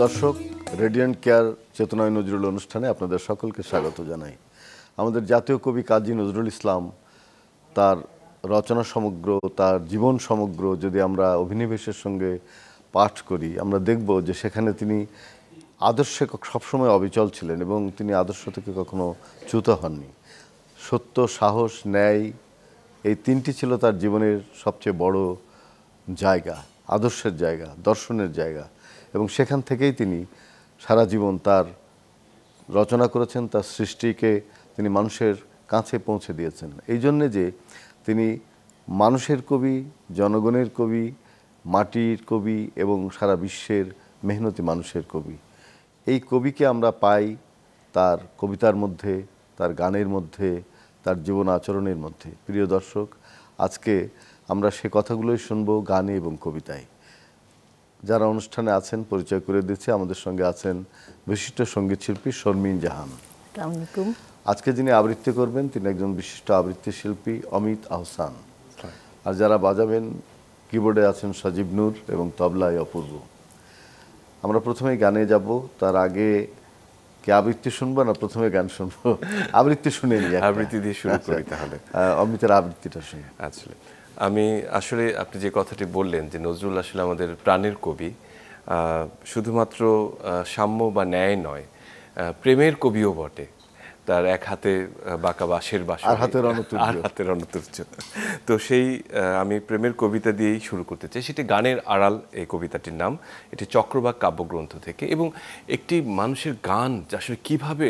দর্শক, radiant care চেতনায় নজরুল অনুষ্ঠানে আপনাদের সকলকে স্বাগত জানাই। আমাদের জাতীয় কবি কাজী নজরুল ইসলাম তার রচনা সমগ্র, তার জীবন সমগ্র যদি আমরা অভিনিবেশের সঙ্গে পাঠ করি, আমরা দেখব যে সেখানে তিনি আদর্শে সবসময় অবিচল ছিলেন এবং তিনি আদর্শ থেকে কখনো চ্যুত হননি। সত্য, সাহস, ন্যায়, এই তিনটি ছিল তার জীবনের সবচেয়ে বড় জায়গা, আদর্শের জায়গা, দর্শনের জায়গা। এবং সেখান থেকেই তিনি সারা জীবন তার রচনা করেছেন, তার সৃষ্টিকে তিনি মানুষের কাছে পৌঁছে দিয়েছেন। এই জন্যে যে তিনি মানুষের কবি, জনগণের কবি, মাটির কবি এবং সারা বিশ্বের মেহনতি মানুষের কবি। এই কবিকে আমরা পাই তার কবিতার মধ্যে, তার গানের মধ্যে, তার জীবন আচরণের মধ্যে। প্রিয় দর্শক, আজকে আমরা সে কথাগুলোই শুনব গানে এবং কবিতায়। যারা অনুষ্ঠানে আছেন পরিচয় করে দিচ্ছে। আমাদের সঙ্গে আছেন বিশিষ্ট সঙ্গীত শিল্পী শর্মিন জাহান। আজকে যিনি আবৃত্তি করবেন তিনি একজন বিশিষ্ট আবৃত্তি শিল্পী অমিত আহসান। আর যারা বাজাবেন, কিবোর্ডে আছেন সজীব নূর এবং তবলায় অপূর্ব। আমরা প্রথমে গানে যাব, তার আগে কি আবৃত্তি শুনবো না প্রথমে গান শুনবো? আবৃত্তি শুনে নিই, আবৃত্তি দিয়ে শুরু করি তাহলে। অমিতের আবৃত্তিটা শুনি। আসলে আপনি যে কথাটি বললেন যে নজরুল আসলে আমাদের প্রাণের কবি, শুধুমাত্র সাম্য বা ন্যায় নয়, প্রেমের কবিও বটে। তার এক হাতে বাঁকা বাঁশের বাঁশি, আর হাতের অনুতুর্য। তো সেই আমি প্রেমের কবিতা দিয়েই শুরু করতে চাই। সেটি গানের আড়াল, এই কবিতাটির নাম। এটি চক্রবাক কাব্যগ্রন্থ থেকে। এবং একটি মানুষের গান আসলে কিভাবে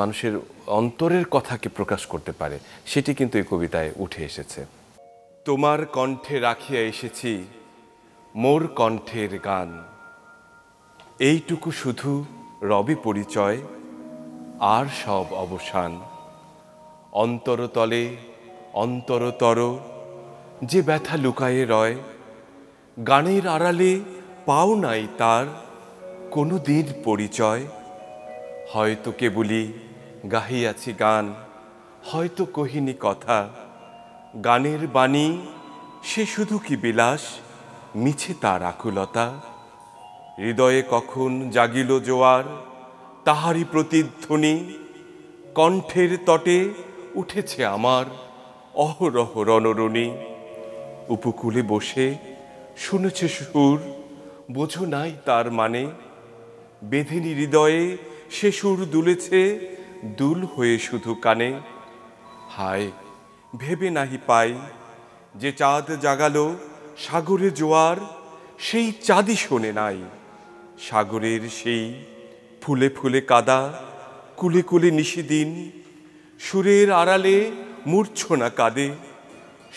মানুষের অন্তরের কথাকে প্রকাশ করতে পারে সেটি কিন্তু এই কবিতায় উঠে এসেছে। তোমার কণ্ঠে রাখিয়া এসেছি মোর কণ্ঠের গান, এইটুকু শুধু রবি পরিচয়, আর সব অবসান। অন্তরতলে অন্তরতর যে ব্যথা লুকায়ে রয়, গানের আড়ালে পাও নাই তার কোনো দিন পরিচয়। হয়তো কেবলি গাহিয়াছি গান, হয়তো কহিনি কথা, গানের বাণী সে শুধু কি বিলাস, মিছে তার আকুলতা। হৃদয়ে কখন জাগিল জোয়ার, তাহারই প্রতিধ্বনি, কণ্ঠের তটে উঠেছে আমার অহরহ রণরণী। উপকূলে বসে শুনেছে সুর, বোঝো নাই তার মানে, বেঁধেনি হৃদয়ে সে সুর দুলেছে, দুল হয়ে শুধু কানে। হায় ভেবে নাহি পাই যে চাঁদ জাগালো সাগরে জোয়ার, সেই চাঁদই শোনে নাই সাগরের সেই ফুলে ফুলে কাদা, কুলে কুলে নিশিদিন। সুরের আড়ালে মূর্ছনা কাঁদে,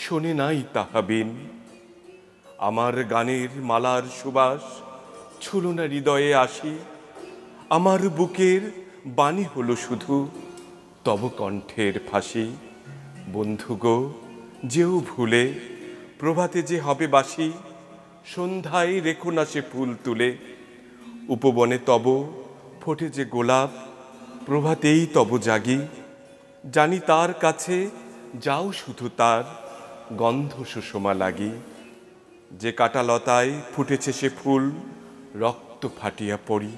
শোনে নাই তাহাবিন। আমার গানের মালার সুবাস ছুলো না হৃদয়ে আসি, আমার বুকের বাণী হলো শুধু তব কণ্ঠের ফাঁসি। বন্ধু গো যেও ভুলে, প্রভাতে যে হবে বাসি, সন্ধ্যায় রেখো না সে ফুল তুলে। উপবনে তব ফোটে যে গোলাপ, প্রভাতেই তব জাগি। জানি তার কাছে যাও শুধু তার গন্ধ সুষমা লাগি। যে কাঁটালতায় ফুটেছে সে ফুল, রক্ত ফাটিয়া পড়ি।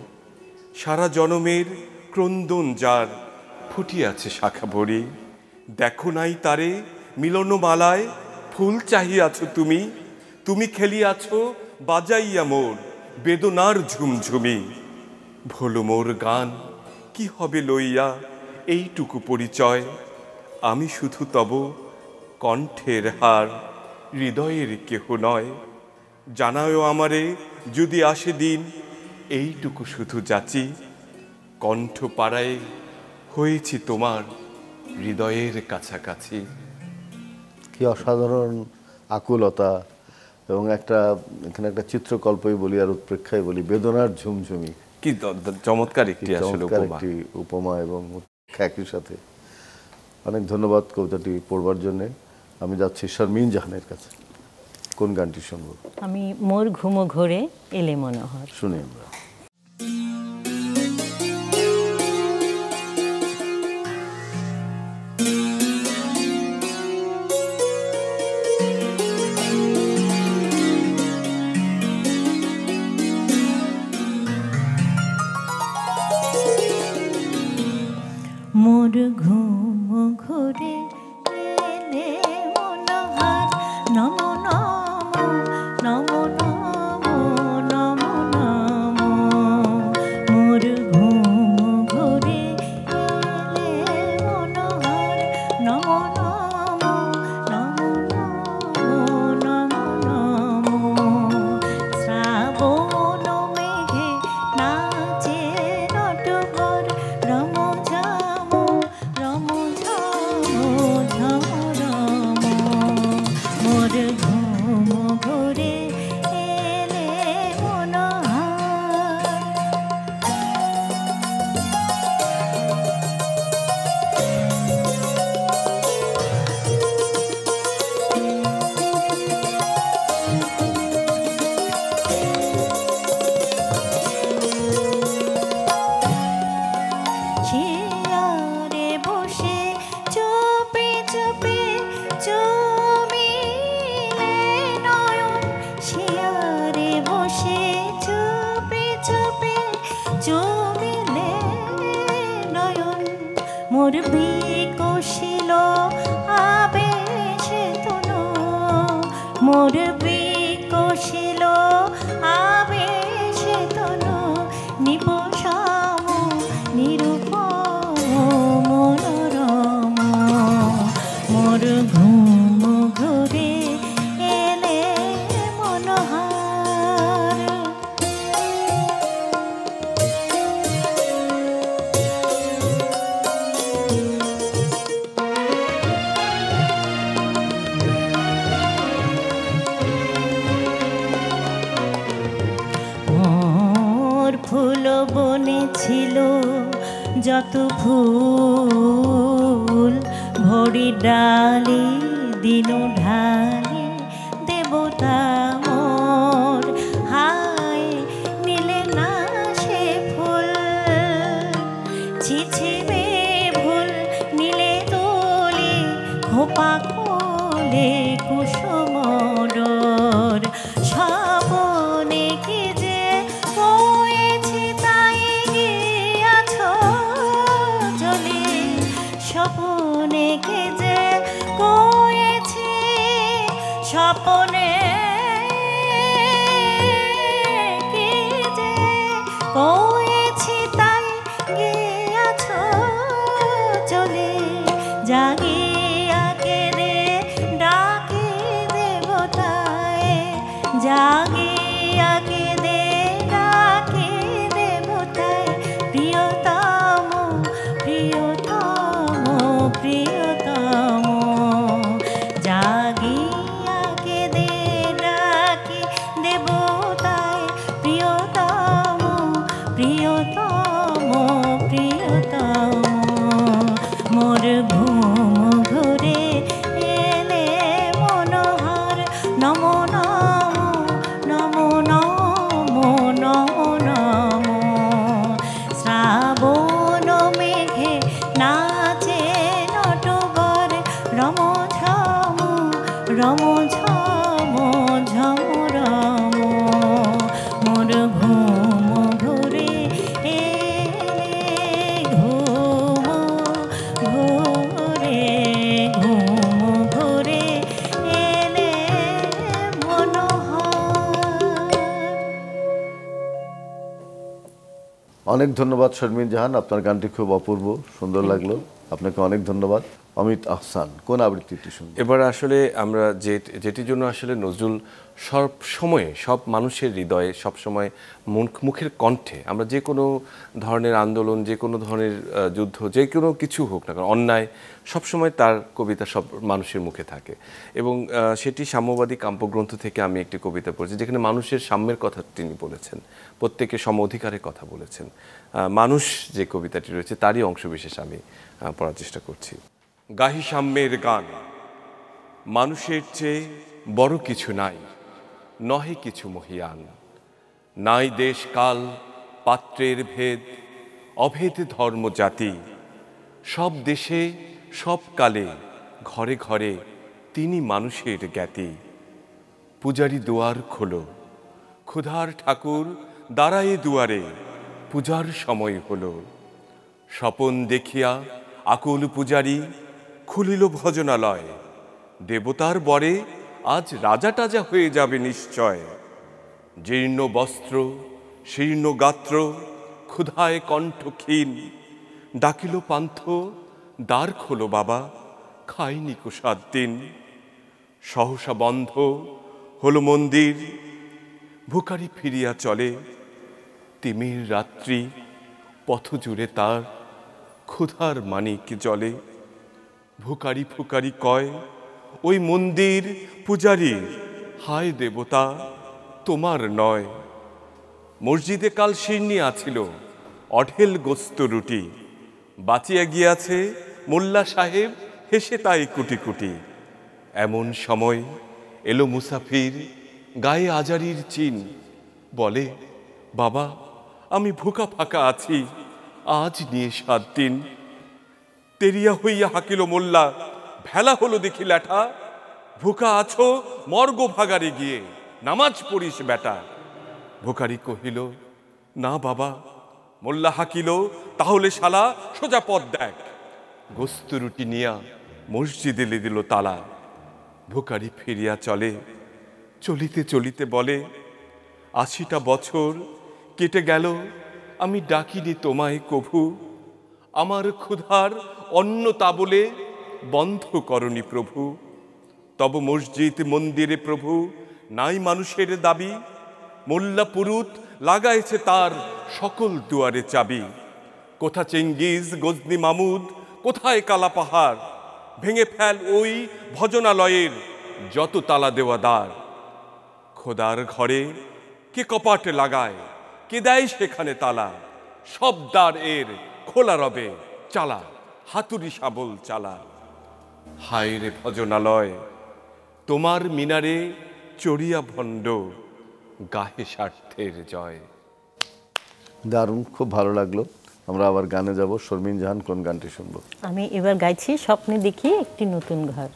সারা জনমের ক্রন্দন যার, ফুটিয়াছে শাখা ভরি। দেখো নাই তারে মিলনমালায়, ফুল চাহিয়াছ তুমি, তুমি খেলিয়াছ বাজাইয়া মোর বেদনার ঝুমঝুমি। ভোলো মোর গান কি হবে লইয়া এইটুকু পরিচয়, আমি শুধু তব কণ্ঠের হার, হৃদয়ের কেহ নয়। জানাও আমারে যদি আসে দিন, এইটুকু শুধু যাচি, কণ্ঠ পাড়ায় হয়েছি তোমার হৃদয়ের কাছাকাছি। কি অসাধারণ আকুলতা! এবং এখানে একটা চিত্রকল্পই বলি আর উৎপ্রেক্ষায় বলি, বেদনার ঝুমঝুমি। কি চমৎকার একটি উপমা এবং একই সাথে। অনেক ধন্যবাদ কবিতাটি পড়বার জন্যে। আমি যাচ্ছি শর্মিন জাহানের কাছে। কোন গানটি শুনবো? আমি মোর ঘুমো ঘোরে এলে মনোহর শুনি আমরা। মোর ঘুম ঘুরে এলে মনোহর নমো নমো নমো নমো নমো নমো মোর ঘুম ঘুরে এলে মনোহর নমো নমো নমো নমো নমো শ্রাবণ মেঘে নাচে নটবর রম ঝম রম ঝম ঝম রম মোর ঘুম ঘুরে এলে মনোহর চেয়ারে বসে চুপে চুপে চুমিলে নয়ন চেয়ারে বসে চুপে চুপে চুমিলে নয়ন মোর বিকশিল আবেশে তনু মোর বিকশিল আবেশে তনু নিপসাম নিরূপম মনোরম মোর ঘুম ঘুরে এলে মনোহর মোর ফুল বনে ছিল যত ফুল ভরি ডালি দিন ঢালি দেবতা মোর হায় নিলে না সে ফুল ছিছিবে ভুল নিলে তোলে খোপা কোলে কুসুমডোর স্বপনে কি যে হয়েছে তাই গিয়াছ চলে স্বপনে কি যে কয়েছে স্বপনে কি যে কয়েছে তাই গিয়াছ চলে জাগিয়া কেড়ে ডাকে দেবতায় জাগিয়া কেড়ে ডাকে দেবতায় প্রিয়তম প্রিয়তম প্রিয়তম জাগিয়া কেড়ে ডাকে দেবতায় প্রিয়তম প্রিয়তম প্রিয়তম মোর ঘুম ঘুরে এলে মনোহর নমো নমো নমো নমো নমো শ্রাবণ মেঘে নাচে নটবর রম ঝম রম ঝম ঝম রম মোর ঘুম ঘুরে এলে ঘুম ঘুরে ঘুম ঘুরে এলে মনোহর অনেক ধন্যবাদ শর্মিন জাহান, আপনার গানটি খুব অপূর্ব সুন্দর লাগলো, আপনাকে অনেক ধন্যবাদ। অমিত আহসান, কোন আবৃত্তিটি শুনবেন? এবার আসলে আমরা যেটির জন্য আসলে নজরুল সব সময়ে সব মানুষের হৃদয়ে সব সময় মুখের কণ্ঠে আমরা যে কোনো ধরনের আন্দোলন, যে কোনো ধরনের যুদ্ধ, যে কোনো কিছু হোক না কারণ অন্যায় সবসময় তার কবিতা সব মানুষের মুখে থাকে এবং সেটি সাম্যবাদী কাব্যগ্রন্থ থেকে আমি একটি কবিতা পড়েছি যেখানে মানুষের সাম্যের কথা তিনি বলেছেন, প্রত্যেকের সম অধিকারের কথা বলেছেন। মানুষ যে কবিতাটি রয়েছে তারই অংশবিশেষ আমি পড়ার চেষ্টা করছি। গাহি সাম্যের গান, মানুষের চেয়ে বড় কিছু নাই, নহে কিছু মহিয়ান, নাই দেশ কাল পাত্রের ভেদ, অভেদ ধর্ম জাতি, সব দেশে সব কালে ঘরে ঘরে তিনি মানুষের জ্ঞাতি। পূজারি দুয়ার খোলো, ক্ষুধার ঠাকুর দাঁড়ায়ে দুয়ারে, পূজার সময় হলো। স্বপন দেখিয়া আকুল পূজারী খুলিল ভজনালয়। দেবতার বরে আজ রাজা টাজা হয়ে যাবে নিশ্চয়। জীর্ণ বস্ত্র শীর্ণ গাত্র ক্ষুধায় কণ্ঠ ক্ষীণ, ডাকিল পান্থ দ্বার খোলো বাবা, খাইনি কো 7 দিন। সহসা বন্ধ হলো মন্দির, ভুখারি ফিরিয়া চলে। তিমির রাত্রি পথ জুড়ে তার ক্ষুধার মানিক জলে। ভুখারি ফুকারি কয় ওই মন্দির পূজারী, হায় দেবতা তোমার নয়। মসজিদে কাল শিরনি আছিল অঢেল গোস্ত রুটি, বাঁচিয়া গিয়াছে মোল্লা সাহেব হেসে তাই কুটি কুটি। এমন সময় এলো মুসাফির, গায়ে আজারির চিন, বলে বাবা আমি ভুকা ফাঁকা আছি, আজ নিয়ে 7 দিন। তেরিয়া হইয়া হাকিল মোল্লা, ভেলা হলো দেখি ল্যাঠা। ভুকা আছো মর্গ ভাগারে গিয়ে, নামাজ পড়িস বেটা। ভুকারি কহিল না বাবা। মোল্লা হাকিল তাহলে শালা সোজা পথ দেখ। গোস্ত রুটি নিয়া মসজিদে দিল তালা। ভুকারি ফিরিয়া চলে, চলিতে চলিতে বলে 80টা বছর কেটে গেল, আমি ডাকিনি তোমায় কভু। আমার ক্ষুধার অন্ন তাবলে বন্ধ করনি প্রভু। তব মসজিদ মন্দিরে প্রভু নাই মানুষের দাবি। মোল্লা পুরুত লাগাইছে তার সকল দুয়ারে চাবি। কোথা চেঙ্গিজ গজনি মামুদ, কোথায় কালা পাহাড়। ভেঙে ফেল ওই ভজনালয়ের যত তালা দেওয়া দ্বার। খোদার ঘরে কে কপাট লাগায়, কে দেয় সেখানে তালা। সব দ্বার এর খোলা রবে, চালা হাতুড়ি শাবল চালা। হায় রে ভজনালয় তোমার মিনারে চড়িয়া ভণ্ড, গাহে স্বার্থের জয়। দারুণ, খুব ভালো লাগলো। আমরা আবার গানে যাব। শর্মিন জাহান কোন গানটি শুনবো? আমি এবার গাইছি স্বপ্নে দেখি একটি নতুন ঘর।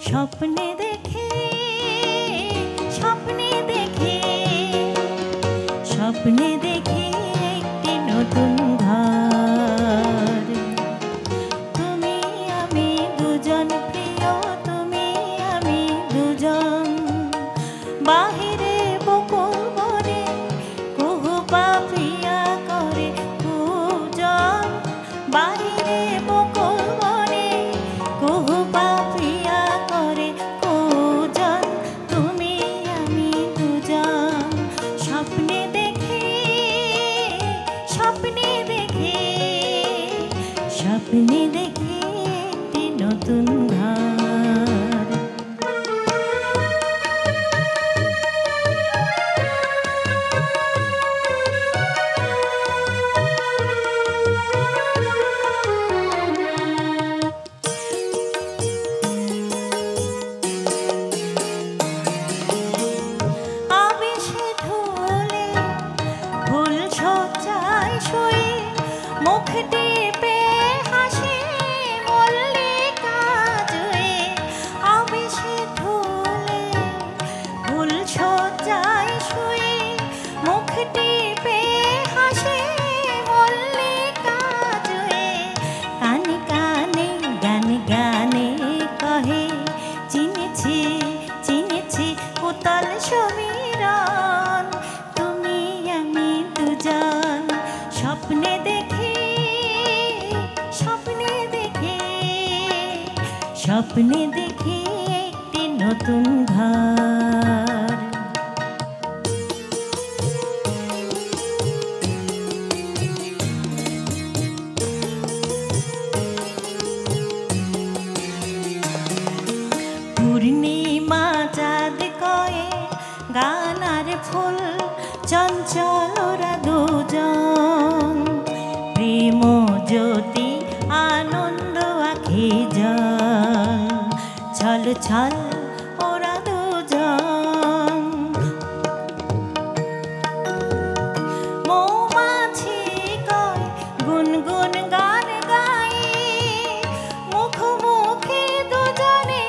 স্বপ্নে দেখে স্বপ্নে দেখে স্বপ্নে দেখে একটি নতুন ঘর। তুমি আমি দুজন প্রিয়, তুমি আমি দুজন। বাহিরে বকুল বনে কুহু পাপিয়া করে পূজন। বাহিরে বকুল বনে কুহু পাপিয়া করে পূজন। তুমি আমি দুজন। স্বপ্নে দেখে স্বপ্নে দেখে স্বপ্নে দেখে একটি নতুন ঘর। আবেশে ঢলে ফুল সজ্জায় শুয়ে, মুখ টিপে হাসে মল্লিকা জুয়ে। আবেশে ঢলে ফুল সজ্জায় শুয়ে, মুখ টিপে হাসে মল্লিকা জুয়ে। কানে কানে গানে গানে কহে চিনেছি চিনেছি উতল সমীরণ। তুমি আমি দুজন। স্বপ্নে দেখে স্বপ্নে দেখে স্বপ্নে দেখে একটি নতুন ঘর। পূর্ণিমা চাঁদ কয়ে গানার ফুল, চঞ্চল ওরা দুজন। প্রেম জ্যোতি আনন্দ আখি জল, ছল ছল ওরা দুজন। মৌমাছি কয় গুনগুন গান গায়ে, মুখোমুখি দুজনে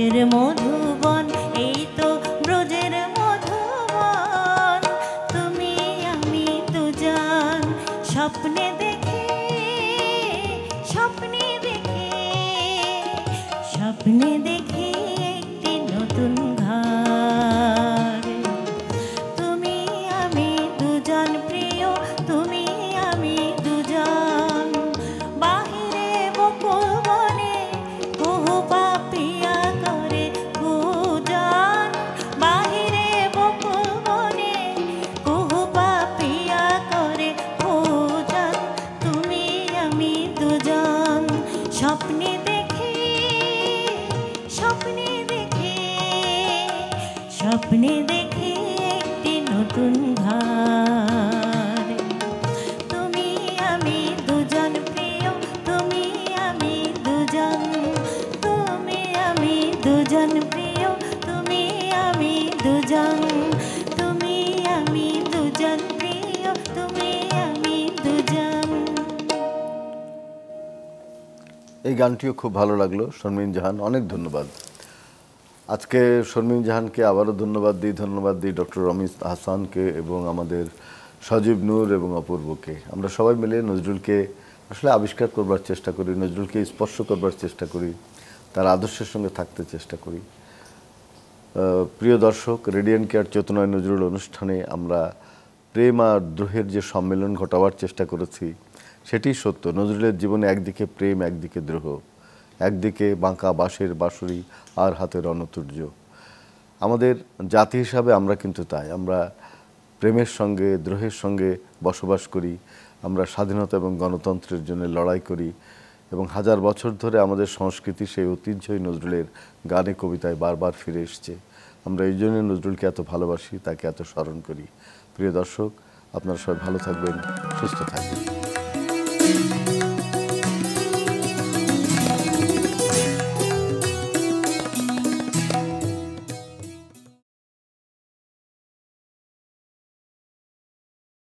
ব্রজের মধুবন, এই তো ব্রজের মধুবন, তুমি আমি দুজন স্বপ্নে দেখে, স্বপ্নে দেখে, স্বপ্নে দেখে একটি নতুন ঘর। তুমি আমি দুজন প্রিয়, তুমি আমি দুজন, বাহিরে বকুল বনে কুহু পাপিয়া করে পূজন, বাহিরে বকুল বনে কুহু পাপিয়া করে পূজন, তুমি আমি দুজন স্বপ্নে দেখে, স্বপ্নে দেখে, স্বপ্নে দেখে একটি নতুন ঘর। তুমি আমি দুজন প্রিয়, তুমি আমি দুজন, তুমি আমি দুজন প্রিয়, তুমি আমি দুজন, তুমি আমি দুজন প্রিয়, তুমি আমি দুজন। এই গানটিও খুব ভালো লাগলো শর্মিন জাহান, অনেক ধন্যবাদ। আজকে শর্মিন জাহানকে আবারও ধন্যবাদ দিই ডক্টর রমিজ হাসানকে এবং আমাদের সজীব নূর এবং অপূর্বকে। আমরা সবাই মিলে নজরুলকে আসলে আবিষ্কার করবার চেষ্টা করি, নজরুলকে স্পর্শ করবার চেষ্টা করি, তার আদর্শের সঙ্গে থাকতে চেষ্টা করি। প্রিয় দর্শক, রেডিয়েন্ট কেয়ার চেতনায় নজরুল অনুষ্ঠানে আমরা প্রেম আর দ্রোহের যে সম্মেলন ঘটাবার চেষ্টা করেছি সেটি সত্য। নজরুলের জীবনে একদিকে প্রেম, একদিকে দ্রোহ, একদিকে বাঁকা বাঁশের বাঁশুরি আর হাতে রণতুর্য। আমাদের জাতি হিসাবে আমরা কিন্তু তাই, আমরা প্রেমের সঙ্গে দ্রোহের সঙ্গে বসবাস করি, আমরা স্বাধীনতা এবং গণতন্ত্রের জন্য লড়াই করি এবং হাজার বছর ধরে আমাদের সংস্কৃতি সেই ঐতিহ্যই নজরুলের গানে কবিতায় বারবার ফিরে এসছে। আমরা এই জন্য নজরুলকে এত ভালোবাসি, তাকে এত স্মরণ করি। প্রিয় দর্শক, আপনারা সবাই ভালো থাকবেন, সুস্থ থাকবেন।